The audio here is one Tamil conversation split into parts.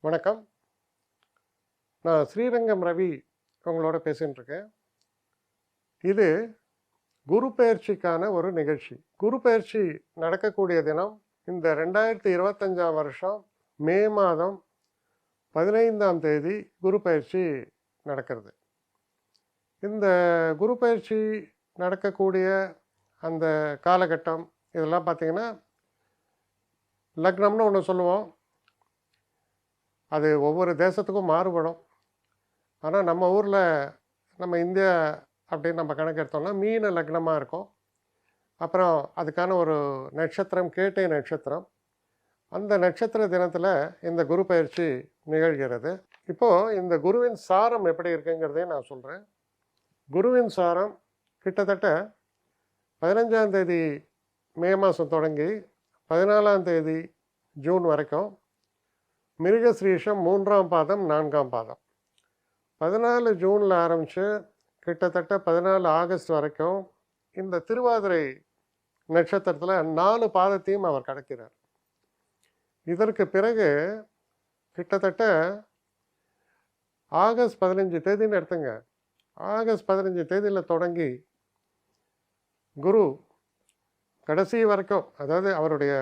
வணக்கம். நான் ஸ்ரீரங்கம் ரவி உங்களோட பேசின்னு இருக்கேன். இது குரு பெயர்ச்சிக்கான ஒரு நிகழ்ச்சி. குரு பெயர்ச்சி நடக்கக்கூடிய தினம் இந்த 2025ஆம் வருஷம் மே மாதம் 15ஆம் தேதி குரு பெயர்ச்சி நடக்கிறது. இந்த குரு பெயர்ச்சி நடக்கக்கூடிய அந்த காலகட்டம் இதெல்லாம் பார்த்தீங்கன்னா லக்னம்னு ஒன்று சொல்லுவோம். அது ஒவ்வொரு தேசத்துக்கும் மாறுபடும். ஆனால் நம்ம ஊரில் நம்ம இந்தியா அப்படின்னு நம்ம கணக்கு எடுத்தோம்னா மீன லக்னமாக இருக்கும். அப்புறம் அதுக்கான ஒரு நட்சத்திரம் கேட்டை நட்சத்திரம். அந்த நட்சத்திர தினத்தில் இந்த குரு பயிற்சி நிகழ்கிறது. இப்போது இந்த குருவின் சாரம் எப்படி இருக்குங்கிறதையும் நான் சொல்கிறேன். குருவின் சாரம் கிட்டத்தட்ட 15ஆம் தேதி மே மாதம் தொடங்கி 14ஆம் தேதி ஜூன் வரைக்கும் மிருகஸ்ரீஷம் 3ஆம் பாதம் 4ஆம் பாதம். 14 ஜூனில் ஆரம்பித்து கிட்டத்தட்ட 14 ஆகஸ்ட் வரைக்கும் இந்த திருவாதிரை நட்சத்திரத்தில் 4 பாதத்தையும் அவர் கடக்கிறார். இதற்கு பிறகு கிட்டத்தட்ட ஆகஸ்ட் 15 தேதின்னு எடுத்துங்க. ஆகஸ்ட் 15 தேதியில் தொடங்கி குரு கடைசி வரைக்கும், அதாவது அவருடைய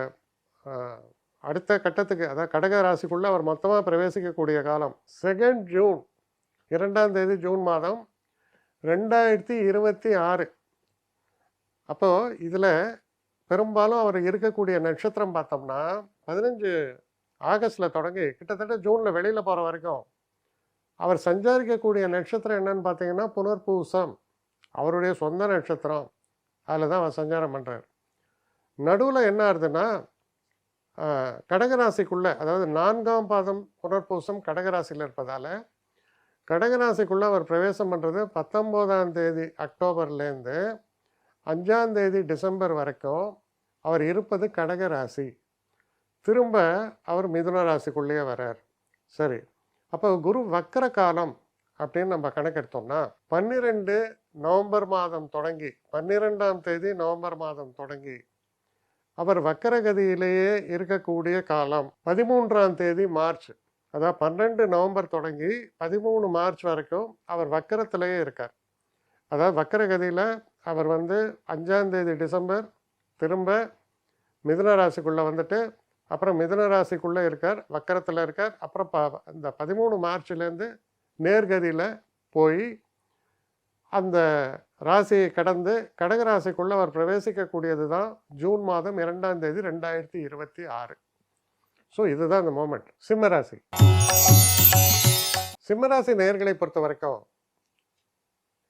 அடுத்த கட்டத்துக்கு, அதாவது கடக ராசிக்குள்ளே அவர் மொத்தமாக பிரவேசிக்கக்கூடிய காலம் 2 ஜூன் 2ஆம் தேதி ஜூன் மாதம் 2026. அப்போது இதில் பெரும்பாலும் அவர் இருக்கக்கூடிய நட்சத்திரம் பார்த்தோம்னா 15 ஆகஸ்டில் தொடங்கி கிட்டத்தட்ட ஜூனில் வெளியில் போகிற வரைக்கும் அவர் சஞ்சாரிக்கக்கூடிய நட்சத்திரம் என்னன்னு பார்த்தீங்கன்னா புனர்பூசம், அவருடைய சொந்த நட்சத்திரம். அதில் தான் அவர் சஞ்சாரம் பண்ணுறார். நடுவில் என்ன ஆகுதுன்னா கடகராசிக்குள்ளே, அதாவது 4ஆம் பாதம் புனர்பூசம் கடகராசியில் இருப்பதால் கடகராசிக்குள்ளே அவர் பிரவேசம் பண்ணுறது 19ஆம் தேதி அக்டோபர்லேருந்து 5ஆம் தேதி டிசம்பர் வரைக்கும் அவர் இருப்பது கடகராசி. திரும்ப அவர் மிதுன ராசிக்குள்ளேயே வர்றார். சரி, அப்போ குரு வக்கர காலம் அப்படின்னு நம்ம கணக்கெடுத்தோம்னா 12 நவம்பர் மாதம் தொடங்கி 12ஆம் தேதி நவம்பர் மாதம் தொடங்கி அவர் வக்கரகதியிலேயே இருக்கக்கூடிய காலம் 13ஆம் தேதி மார்ச். அதாவது 12 நவம்பர் தொடங்கி 13 மார்ச் வரைக்கும் அவர் வக்கரத்திலேயே இருக்கார். அதாவது வக்கரகதியில் அவர் 5ஆம் தேதி டிசம்பர் திரும்ப மிதுன ராசிக்குள்ளே வந்துட்டு அப்புறம் மிதுன ராசிக்குள்ளே இருக்கார், வக்கரத்தில் இருக்கார். அப்புறம் இந்த 13 மார்ச்லேருந்து நேர்கதியில் போய் அந்த ராசியை கடந்து கடகராசிக்குள்ளே அவர் பிரவேசிக்கக்கூடியது தான் ஜூன் மாதம் 2ஆம் தேதி 2026. ஸோ இதுதான் இந்த மோமெண்ட். சிம்மராசி. சிம்மராசி நேயர்களை பொறுத்த வரைக்கும்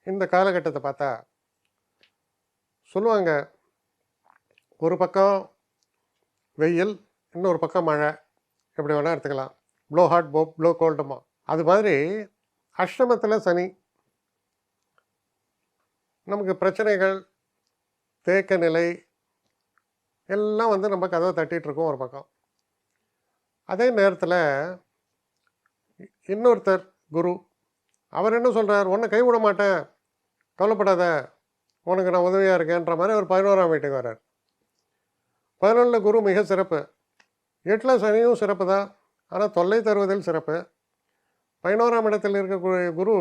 இந்த காலகட்டத்தை பார்த்தா சொல்லுவாங்க, ஒரு பக்கம் வெயில், இன்னொரு பக்கம் மழை, எப்படி வேணால் எடுத்துக்கலாம். ப்ளோ ஹாட் ப்ளோ கோல்டுமா. அது மாதிரி அஷ்டமத்தில் சனி, நமக்கு பிரச்சனைகள், தேக்க நிலை எல்லாம் நம்ம கதவை தட்டிகிட்ருக்கோம் ஒரு பக்கம். அதே நேரத்தில் இன்னொருத்தர் குரு, அவர் என்ன சொல்கிறார், உன்னை கைவிட மாட்டேன், கவலைப்படாத, உனக்கு நான் உதவியாக இருக்கேன்ற மாதிரி அவர் 11ஆம் வீட்டுக்கு வர்றார். 11 குரு மிக சிறப்பு. 8 சனியும் சிறப்பு தான், ஆனால் தொல்லை தருவதில் சிறப்பு. 11ஆம் இடத்தில் இருக்கக்கூடிய குரு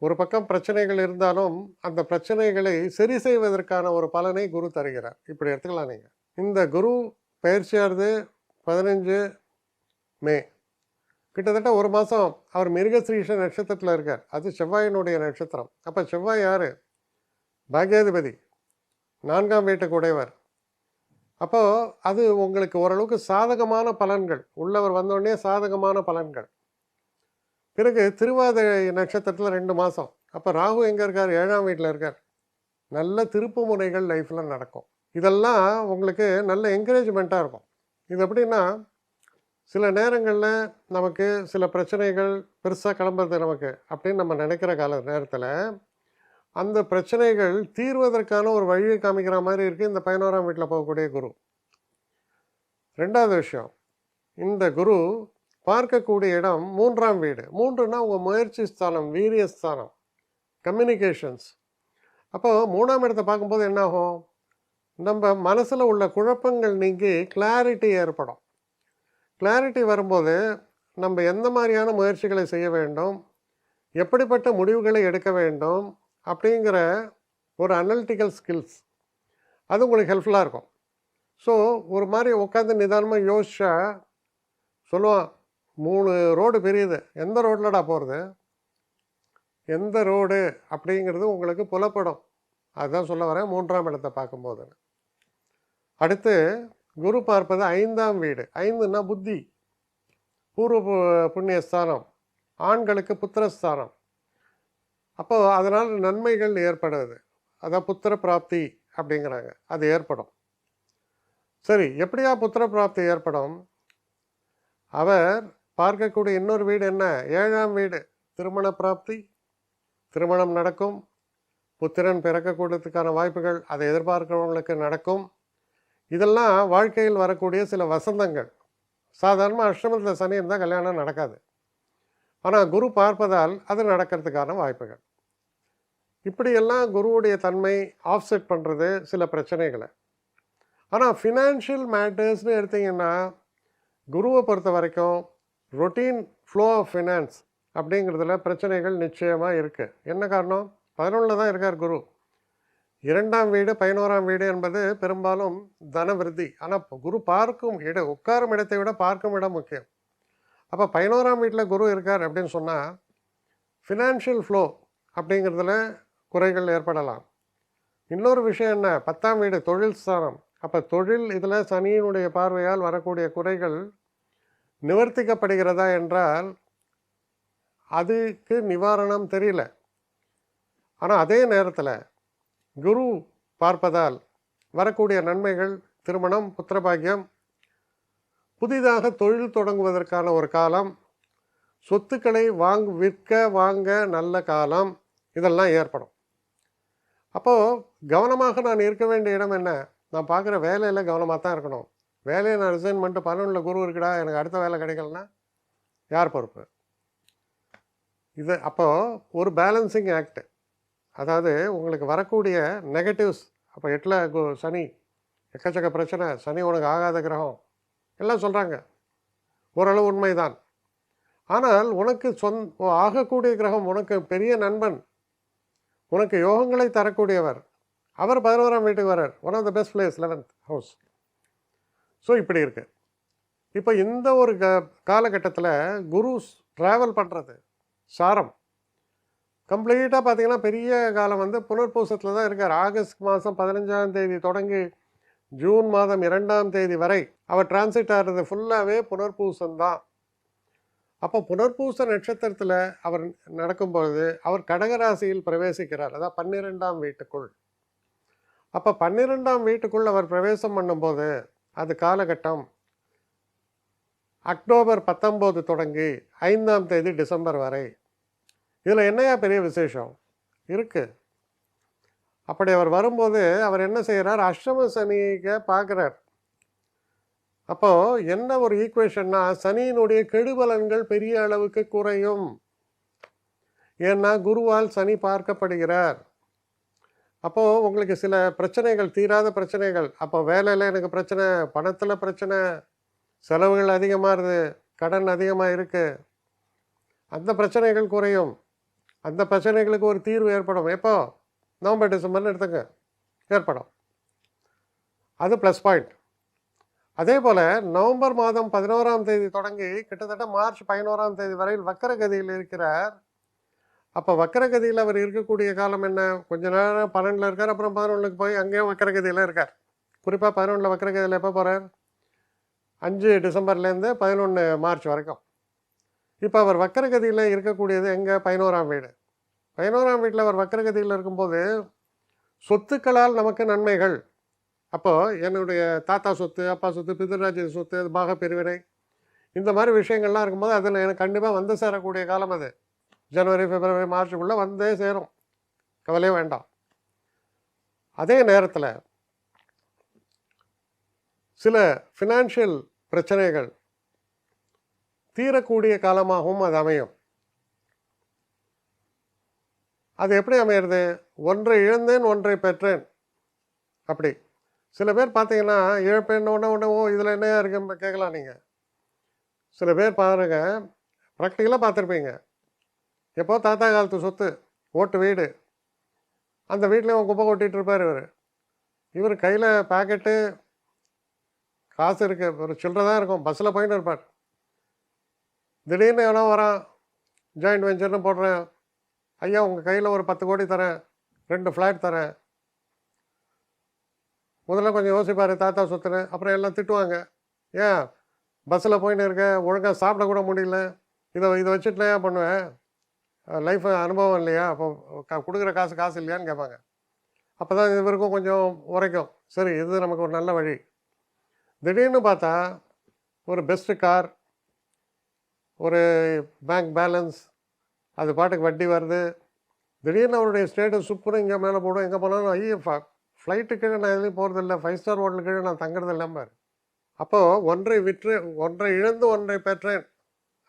ஒரு பக்கம் பிரச்சனைகள் இருந்தாலும் அந்த பிரச்சனைகளை சரி செய்வதற்கான ஒரு பலனை குரு தருகிறார். இப்படி எடுத்துக்கலாம் நீங்கள். இந்த குரு பயிற்சியானது 15 மே, கிட்டத்தட்ட ஒரு மாதம் அவர் மிருகஸ்ரீஷ நட்சத்திரத்தில் இருக்கார். அது செவ்வாயினுடைய நட்சத்திரம். அப்போ செவ்வாய் யார்? பாக்யாதிபதி, 4ஆம் வீட்டுக்கு உடையவர். அப்போது அது உங்களுக்கு ஓரளவுக்கு சாதகமான பலன்கள், உள்ளவர் வந்தோடனே சாதகமான பலன்கள். பிறகு திருவாதிரை நட்சத்திரத்தில் 2 மாதம். அப்போ ராகு எங்கே இருக்கார்? 7ஆம் வீட்டில் இருக்கார். நல்ல திருப்பு முனைகள் லைஃப்பில் நடக்கும். இதெல்லாம் உங்களுக்கு நல்ல என்கரேஜ்மெண்ட்டாக இருக்கும். இது எப்படின்னா, சில நேரங்களில் நமக்கு சில பிரச்சனைகள் பெருசாக கிளம்புறது நமக்கு அப்படின்னு நம்ம நினைக்கிற நேரத்தில் அந்த பிரச்சனைகள் தீர்வதற்கான ஒரு வழியை காமிக்கிற மாதிரி இருக்குது இந்த 11ஆம் வீட்டில் போகக்கூடிய குரு. 2வது விஷயம், இந்த குரு பார்க்கக்கூடிய இடம் 3ஆம் வீடு. 3னா உங்கள் முயற்சி ஸ்தானம், வீரிய ஸ்தானம், கம்யூனிகேஷன்ஸ். அப்போ 3ஆம் இடத்தை பார்க்கும்போது என்னாகும், நம்ம மனசில் உள்ள குழப்பங்கள் நீங்கி கிளாரிட்டி ஏற்படும். கிளாரிட்டி வரும்போது நம்ம எந்த மாதிரியான முயற்சிகளை செய்ய வேண்டும், எப்படிப்பட்ட முடிவுகளை எடுக்க வேண்டும் அப்படிங்கிற ஒரு அனலிட்டிக்கல் ஸ்கில்ஸ் அது உங்களுக்கு ஹெல்ப்ஃபுல்லாக இருக்கும். ஸோ ஒரு மாதிரி உட்காந்து நிதானமாக யோசிச்சா சொல்லுவான், 3 ரோடு பிரியுது, எந்த ரோட்லடா போகிறது, எந்த ரோடு அப்படிங்கிறது உங்களுக்கு புலப்படும். அதுதான் சொல்ல வரேன் 3ஆம் இடத்தை பார்க்கும்போது. அடுத்து குரு பார்ப்பது 5ஆம் வீடு. 5ன்னா புத்தி, பூர்வ புண்ணியஸ்தானம், ஆண்களுக்கு புத்திரஸ்தானம். அப்போ அதனால் நன்மைகள் ஏற்படுது. அதான் புத்திர பிராப்தி அப்படிங்கிறாங்க, அது ஏற்படும். சரி, எப்படியா புத்திர பிராப்தி ஏற்படும்? அவர் பார்க்கக்கூடிய இன்னொரு வீடு என்ன? 7ஆம் வீடு, திருமண பிராப்தி. திருமணம் நடக்கும், புத்திரன் பிறக்கக்கூடியதுக்கான வாய்ப்புகள் அதை எதிர்பார்க்கிறவங்களுக்கு நடக்கும். இதெல்லாம் வாழ்க்கையில் வரக்கூடிய சில வசந்தங்கள். சாதாரணமாக அஷ்டமத்தில் சனி இருந்தால் கல்யாணம் நடக்காது. ஆனால் குரு பார்ப்பதால் அது நடக்கிறதுக்கான வாய்ப்புகள். இப்படியெல்லாம் குருவுடைய தன்மை ஆஃப்செட் பண்ணுறது சில பிரச்சனைகளை. ஆனால் ஃபினான்ஷியல் மேட்டர்ஸ்னு எடுத்திங்கன்னா குருவை பொறுத்த வரைக்கும் ரொட்டீன் ஃப்ளோ ஆஃப் ஃபினான்ஸ் அப்படிங்கிறதுல பிரச்சனைகள் நிச்சயமாக இருக்குது. என்ன காரணம்? 11 தான் இருக்கார் குரு. 2ஆம் வீடு 11ஆம் வீடு என்பது பெரும்பாலும் தன விருத்தி. ஆனால் குரு பார்க்கும் இடம், உட்காரும் இடத்தை விட பார்க்கும் இடம் முக்கியம். அப்போ 11ஆம் வீட்டில் குரு இருக்கார் அப்படின்னு சொன்னால் ஃபினான்ஷியல் ஃப்ளோ அப்படிங்கிறதுல குறைகள் ஏற்படலாம். இன்னொரு விஷயம் என்ன? 10ஆம் வீடு தொழில் ஸ்தானம். அப்போ தொழில் இதில் சனியினுடைய பார்வையால் வரக்கூடிய குறைகள் நிவர்த்திக்கப்படுகிறதா என்றால் அதுக்கு நிவாரணம் தெரியல. ஆனால் அதே நேரத்தில் குரு பார்ப்பதால் வரக்கூடிய நன்மைகள், திருமணம், புத்திரபாகியம், புதிதாக தொழில் தொடங்குவதற்கான ஒரு காலம், சொத்துக்களை விற்க வாங்க நல்ல காலம், இதெல்லாம் ஏற்படும். அப்போது கவனமாக நான் இருக்க வேண்டிய இடம் என்ன? நான் பார்க்குற வேலையில் கவனமாக தான் இருக்கணும். வேலையை நான் ரிசைன் பண்ணிட்டு 11ல் குரு இருக்குடா, எனக்கு அடுத்த வேலை கிடைக்கலன்னா யார் பொறுப்பு? இது அப்போது ஒரு பேலன்சிங் ஆக்ட். அதாவது உங்களுக்கு வரக்கூடிய நெகட்டிவ்ஸ், அப்போ 8ல் சனி, எக்கச்சக்க பிரச்சனை, சனி உனக்கு ஆகாத கிரகம் எல்லாம் சொல்கிறாங்க, ஓரளவு உண்மைதான். ஆனால் உனக்கு ஆகக்கூடிய கிரகம், உனக்கு பெரிய நண்பன், உனக்கு யோகங்களை தரக்கூடியவர், அவர் 11ஆம் வீட்டுக்கு வரார். One of the best place 11th house. So இப்படி இருக்குது. இப்போ இந்த ஒரு காலகட்டத்தில் குரு ட்ராவல் பண்ணுறது சாரம் கம்ப்ளீட்டாக பார்த்திங்கன்னா பெரிய காலம் வந்து புனர்பூசத்தில் தான் இருக்கார். ஆகஸ்ட் மாதம் 15ஆம் தேதி தொடங்கி ஜூன் மாதம் 2ஆம் தேதி வரை அவர் டிரான்சிட் ஆகிறது ஃபுல்லாகவே புனர்பூசம்தான். அப்போ புனர்பூச நட்சத்திரத்தில் அவர் நடக்கும்பொழுது அவர் கடகராசியில் பிரவேசிக்கிறார், அதான் 12ஆம் வீட்டுக்குள். அப்போ 12ஆம் வீட்டுக்குள் அவர் பிரவேசம் பண்ணும்போது அது காலகட்டம் அக்டோபர் 19 தொடங்கி 5ஆம் தேதி டிசம்பர் வரை. இதில் என்னையா பெரிய விசேஷம் இருக்குது? அப்படி அவர் வரும்போது அவர் என்ன செய்கிறார்? அஷ்டம சனியை பார்க்குறார். அப்போது என்ன ஒரு ஈக்குவேஷன்னா, சனியினுடைய கெடுபலன்கள் பெரிய அளவுக்கு குறையும். ஏன்னா குருவால் சனி பார்க்கப்படுகிறார். அப்போது உங்களுக்கு சில பிரச்சனைகள், தீராத பிரச்சனைகள், அப்போ வேலையில் எனக்கு பிரச்சனை, பணத்தில் பிரச்சனை, செலவுகள் அதிகமாக இருக்குது, கடன் அதிகமாக இருக்குது, அந்த பிரச்சனைகள் குறையும். அந்த பிரச்சனைகளுக்கு ஒரு தீர்வு ஏற்படும். எப்போ? நவம்பர் டிசம்பர்னு எடுத்துங்க, ஏற்படும். அது ப்ளஸ் பாயிண்ட். அதே போல் நவம்பர் மாதம் 11ஆம் தேதி தொடங்கி கிட்டத்தட்ட மார்ச் 11ஆம் தேதி வரையில் வக்கரகதியில் இருக்கிறார். அப்போ வக்கரகதியில் அவர் இருக்கக்கூடிய காலம் என்ன? கொஞ்ச நேரம் 12ல் இருக்கார், அப்புறம் 11க்கு போய் அங்கேயும் வக்கரகதியில் இருக்கார். குறிப்பாக 11ல் வக்கரகதியில் எப்போ போகிறார்? 5 டிசம்பர்லேருந்து 11 மார்ச் வரைக்கும். இப்போ அவர் வக்கரகதியில் இருக்கக்கூடியது எங்கே? 11ஆம் வீடு. 11ஆம் வீட்டில் அவர் வக்கரகதியில் இருக்கும்போது சொத்துக்களால் நமக்கு நன்மைகள். அப்போது என்னுடைய தாத்தா சொத்து, அப்பா சொத்து, பிதராஜ சொத்து, பாக பிரிவினை, இந்த மாதிரி விஷயங்கள்லாம் இருக்கும்போது அதில் எனக்கு கண்டிப்பாக வந்து சேரக்கூடிய காலம் அது. ஜனவரி, பிப்ரவரி, மார்ச்சுக்குள்ளே வந்தே சேரும், கவலையே வேண்டாம். அதே நேரத்தில் சில ஃபினான்ஷியல் பிரச்சனைகள் தீரக்கூடிய காலமாகவும் அது அமையும். அது எப்படி அமையிறது? ஒன்றை இழந்தேன், ஒன்றை பெற்றேன். அப்படி சில பேர் பார்த்தீங்கன்னா, இழப்பேன்னு ஒன்று இதில் என்னையா இருக்குன்னு கேட்கலாம் நீங்கள். சில பேர் பாருங்க, ப்ராக்டிக்கலாக பார்த்துருப்பீங்க. எப்போ தாத்தா காலத்து சொத்து, ஓட்டு வீடு, அந்த வீட்லேயும் குப்பை கொட்டிகிட்டு இருப்பார் இவர். இவர் கையில் பாக்கெட்டு காசு இருக்குது, ஒரு சில்லறை தான் இருக்கும், பஸ்ஸில் போயின்னு இருப்பார். திடீர்னு எவனோ வரான், ஜாயிண்ட் வெஞ்சர்னு போடுறேன், ஐயா உங்கள் கையில் ஒரு 10 கோடி தரேன், 2 ஃப்ளாட் தரேன். முதல்ல கொஞ்சம் யோசிப்பார், தாத்தா சொத்துன்னு. அப்புறம் எல்லாம் திட்டுவாங்க, ஏன் பஸ்ஸில் போயின்னு இருக்க, ஒழுங்காக சாப்பிட கூட முடியல, இதை வச்சுட்டு ஏன் பண்ணுவேன், லைஃப் அனுபவம் இல்லையா, அப்போ கொடுக்குற காசு இல்லையான்னு கேட்பாங்க. அப்போ தான் இவருக்கும் கொஞ்சம் உரைக்கும், சரி இது நமக்கு ஒரு நல்ல வழி. திடீர்னு பார்த்தா ஒரு பெஸ்ட்டு கார், ஒரு பேங்க் பேலன்ஸ், அது பாட்டுக்கு வட்டி வருது. திடீர்னு அவருடைய ஸ்டேட்டஸ் சூப்பரும் இங்கே மேலே போடும், எங்கே போனாலும் ஐயோ ஃப்ளைட்டு கீழே நான் எதுலையும் போகிறதில்ல, 5 ஸ்டார் ஹோட்டல் கீழே நான் தங்குறது இல்லாமல். அப்போது ஒன்றை இழந்து ஒன்றை பெற்றேன்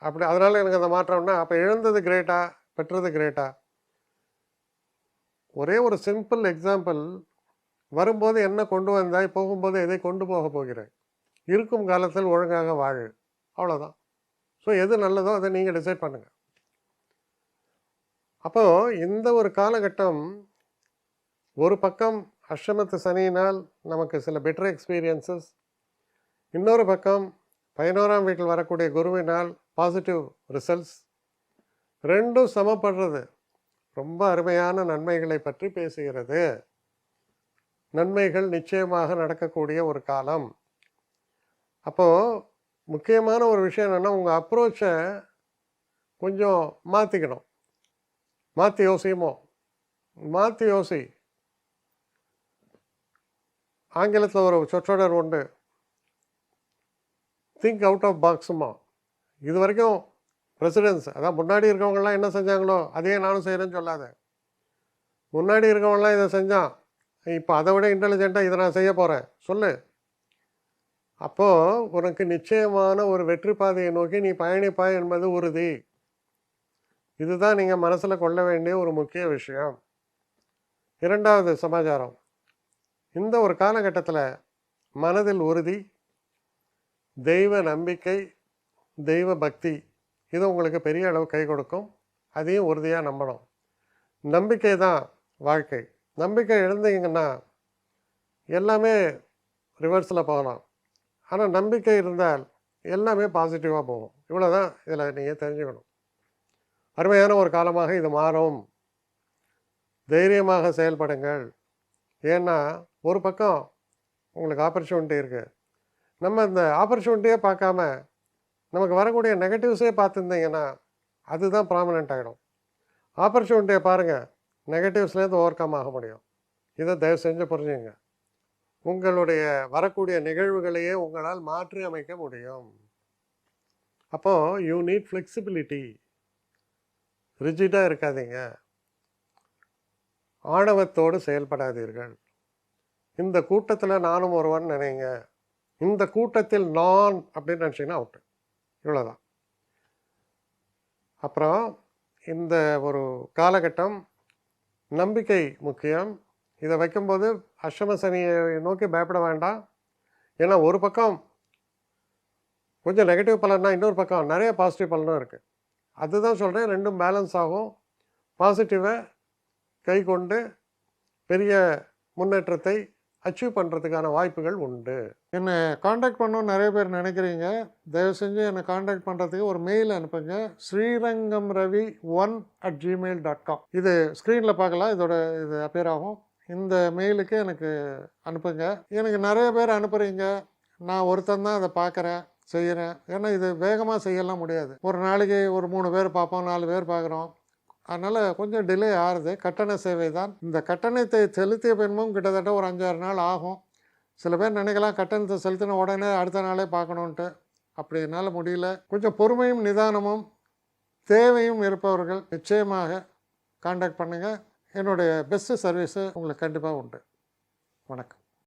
அப்படி, அதனால் எனக்கு அந்த மாற்றம்னா, அப்போ இழந்தது கிரேட்டா, பெற்றது கிரேட்டா? ஒரே ஒரு சிம்பிள் எக்ஸாம்பிள், வரும்போது என்ன கொண்டு வந்தாய், போகும்போது எதை கொண்டு போக போகிறேன், இருக்கும் காலத்தில் ஒழுங்காக வாழு, அவ்வளோதான். ஸோ எது நல்லதோ அதை நீங்கள் டிசைட் பண்ணுங்கள். அப்போது இந்த ஒரு காலகட்டம், ஒரு பக்கம் அஷ்டமத்து சனியினால் நமக்கு சில பெட்டர் எக்ஸ்பீரியன்சஸ், இன்னொரு பக்கம் 11ஆம் வீட்டில் வரக்கூடிய குருவினால் பாசிட்டிவ் ரிசல்ட்ஸ், ரெண்டும் சமப்படுறது ரொம்ப அருமையான நன்மைகளை பற்றி பேசுகிறது. நன்மைகள் நிச்சயமாக நடக்கக்கூடிய ஒரு காலம். அப்போது முக்கியமான ஒரு விஷயம் என்னென்னா, உங்கள் அப்ரோச்சை கொஞ்சம் மாற்றிக்கணும். மாற்றி யோசி. ஆங்கிலத்தில் ஒரு சொற்றொடர் உண்டு, திங்க் அவுட் ஆஃப் பாக்ஸுமா. இது வரைக்கும் பிரசிடென்ட்ஸ், அதான் முன்னாடி இருக்கவங்களாம் என்ன செஞ்சாங்களோ அதையே நானும் செய்கிறேன்னு சொல்லாத. முன்னாடி இருக்கவங்களாம் இதை செஞ்சான், இப்போ அதை விட இன்டெலிஜென்ட்டாக இதை நான் செய்ய போகிறேன் சொல்லு. அப்போது உனக்கு நிச்சயமான ஒரு வெற்றி பாதையை நோக்கி நீ பயணிப்பாய் என்பது உறுதி. இதுதான் நீங்கள் மனசில் கொள்ள வேண்டிய ஒரு முக்கிய விஷயம். இரண்டாவது சமாச்சாரம், இந்த ஒரு காலகட்டத்தில் மனதில் உறுதி, தெய்வ நம்பிக்கை, தெய்வ பக்தி, இது உங்களுக்கு பெரிய அளவு கை கொடுக்கும். அதையும் உறுதியாக நம்பணும். நம்பிக்கை தான் வாழ்க்கை. நம்பிக்கை இழந்தீங்கன்னா எல்லாமே ரிவர்ஸில் போகலாம். ஆனால் நம்பிக்கை இருந்தால் எல்லாமே பாசிட்டிவாக போகும். இவ்வளோ தான் இதில் நீங்கள் தெரிஞ்சுக்கணும். அருமையான ஒரு காலமாக இது மாறும். தைரியமாக செயல்படுங்கள். ஏன்னா ஒரு பக்கம் உங்களுக்கு ஆப்பர்ச்சுனிட்டி இருக்குது. நம்ம இந்த ஆப்பர்ச்சுனிட்டியே பார்க்காம நமக்கு வரக்கூடிய நெகட்டிவ்ஸே பார்த்துருந்தீங்கன்னா அதுதான் ப்ராமினென்ட் ஆகிடும். ஆப்பர்ச்சுனிட்டியை பாருங்கள், நெகட்டிவ்ஸ்லேருந்து ஓவர் கம் ஆக முடியும். இதை தயவு செஞ்சு புரிஞ்சுங்க. உங்களுடைய வரக்கூடிய நிகழ்வுகளையே உங்களால் மாற்றி அமைக்க முடியும். அப்போது யூ நீட் ஃப்ளெக்சிபிலிட்டி. ரிஜிடாக இருக்காதீங்க, ஆணவத்தோடு செயல்படாதீர்கள். இந்த கூட்டத்தில் நானும் ஒருவன் நினைங்க. இந்த கூட்டத்தில் நான் அப்படின்னு நினச்சிங்கன்னா அவுட்டு. இவ்வளோதான். அப்புறம் இந்த ஒரு காலகட்டம் நம்பிக்கை முக்கியம். இதை வைக்கும்போது அஷ்டம சனியை நோக்கி பயப்பட வேண்டாம். ஏன்னா ஒரு பக்கம் கொஞ்சம் நெகட்டிவ் பலன்னா இன்னொரு பக்கம் நிறைய பாசிட்டிவ் பலனும் இருக்குது. அதுதான் சொல்கிறேன், ரெண்டும் பேலன்ஸ் ஆகும். பாசிட்டிவை கை கொண்டு பெரிய முன்னேற்றத்தை அச்சீவ் பண்ணுறதுக்கான வாய்ப்புகள் உண்டு. என்னை காண்டாக்ட் பண்ணணும்னு நிறைய பேர் நினைக்கிறீங்க. தயவு செஞ்சு என்னை காண்டாக்ட் பண்ணுறதுக்கு ஒரு மெயில் அனுப்புங்க, srirangamravi1@gmail.com. இது ஸ்க்ரீனில் பார்க்கலாம், இது அப்பியர் ஆகும். இந்த மெயிலுக்கு எனக்கு அனுப்புங்க. எனக்கு நிறைய பேர் அனுப்புகிறீங்க, நான் ஒருத்தன் தான் அதை பார்க்குறேன், செய்கிறேன். ஏன்னா இது வேகமாக செய்யலாம் முடியாது. ஒரு நாளைக்கு ஒரு 3 பேர் பார்ப்போம், 4 பேர் பார்க்குறோம். அதனால் கொஞ்சம் டிலே ஆகுது. கட்டண சேவை தான். இந்த கட்டணத்தை செலுத்திய பின்பும் கிட்டத்தட்ட ஒரு 5-6 நாள் ஆகும். சில பேர் நினைக்கலாம் கட்டணத்தை செலுத்தின உடனே அடுத்த நாளே பார்க்கணுன்ட்டு. அப்படி என்னால் முடியல. கொஞ்சம் பொறுமையும் நிதானமும் தேவையும் இருப்பவர்கள் நிச்சயமாக காண்டாக்ட் பண்ணுங்கள். என்னுடைய பெஸ்ட்டு சர்வீஸு உங்களுக்கு கண்டிப்பாக உண்டு. வணக்கம்.